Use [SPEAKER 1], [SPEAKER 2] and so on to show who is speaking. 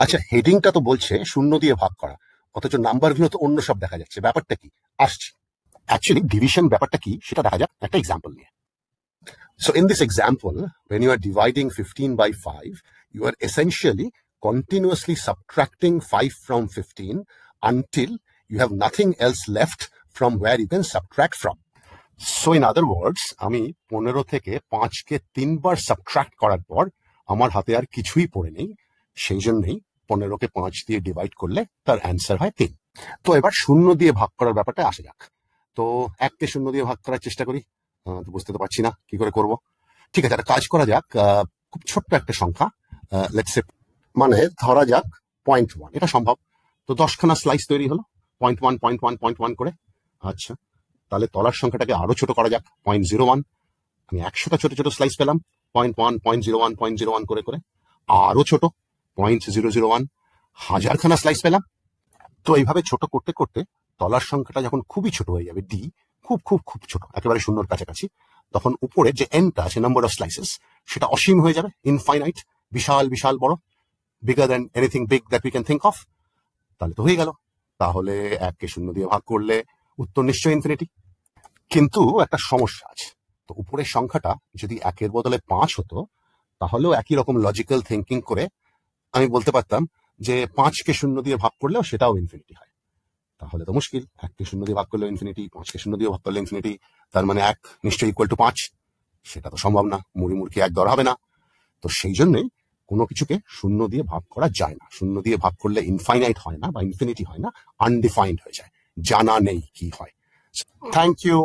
[SPEAKER 1] আচ্ছা, হেডিংটা তো বলছে শূন্য দিয়ে ভাগ করা, অথচ নাম্বারগুলো তো অন্য সব দেখা যাচ্ছে। ব্যাপারটা কি? আসছি। অ্যাকচুয়ালি ডিভিশন ব্যাপারটা কি সেটা দেখা যাক একটা এক্সাম্পল নিয়ে। So in this example, when you are dividing 15 by 5, you are essentially continuously subtracting 5 from 15 until you have nothing else left from where you can subtract from. So in other words, আমি 15 থেকে 5কে 3বার subtract করার পর আমার হাতে আর কিছুই পড়ে নেই। সেই জন্যই 15কে 5 দিয়ে ডিভাইড করলে তার অ্যান্সার হয় 3। তো এবার শূন্য দিয়ে ভাগ করার ব্যাপারটা আসা যাক। তো 1কে শূন্য দিয়ে ভাগ করার চেষ্টা করি। তো বুঝতে তো পারছি না কি করে করব। ঠিক আছে, একটা কাজ করা যাক। খুব ছোট্ট একটা সংখ্যা, লেটস সে, মানে ধরা যাক 0.1, এটা সম্ভব। তো 10খানা স্লাইস তৈরি হলো 0.1 0.1 0.1 করে। আচ্ছা, তাহলে তলার সংখ্যাটাকে আরো ছোট করা যাক 0.01। আমি 100টা ছোট ছোট স্লাইস পেলাম 0.1 0.01 0.01 করে করে। আরো ছোট 0.001, 1000খানা স্লাইস পেলাম। তো এইভাবে ছোট করতে করতে তলার সংখ্যাটা যখন খুবই ছোট হয়ে যাবে, ডি খুব খুব খুব ছোট, একেবারে শূন্যর কাছাকাছি, তখন উপরে যে এনটা আছে, নাম্বার অফ স্লাইসেস, সেটা অসীম হয়ে যাবে, ইনফাইনাইট, বিশাল বিশাল বড়, bigger than anything big that we can think of. তাহলে তো হয়ে গেল। তাহলে 1কে শূন্য দিয়ে ভাগ করলে উত্তর নিশ্চয়ই ইনফিনিটি। কিন্তু একটা সমস্যা আছে। তো উপরের সংখ্যাটা যদি 1-এর বদলে 5 হতো, তাহলেও একই রকম লজিক্যাল থিঙ্কিং করে আমি বলতে পারতাম যে 5কে শূন্য দিয়ে ভাগ করলেও সেটাও ইনফিনিটি হয়। তাহলে তো মুশকিল, 1কে শূন্য দিয়ে ভাগ করলে ইনফিনিটি, 5কে শূন্য দিয়ে ভাগ করলে ইনফিনিটি, তার মানে 1 নিশ্চয়ই ইকুয়াল টু 5। সেটা তো সম্ভব না, মুড়ি মুড়কি 1 দর হবে না। তো সেই জন্যই কোনো কিছুকে শূন্য দিয়ে ভাগ করা যায় না। শূন্য দিয়ে ভাগ করলে ইনফাইনাইট হয় না বা ইনফিনিটি হয় না, আনডিফাইন্ড হয়ে যায়, জানা নেই কি হয়। Thank you.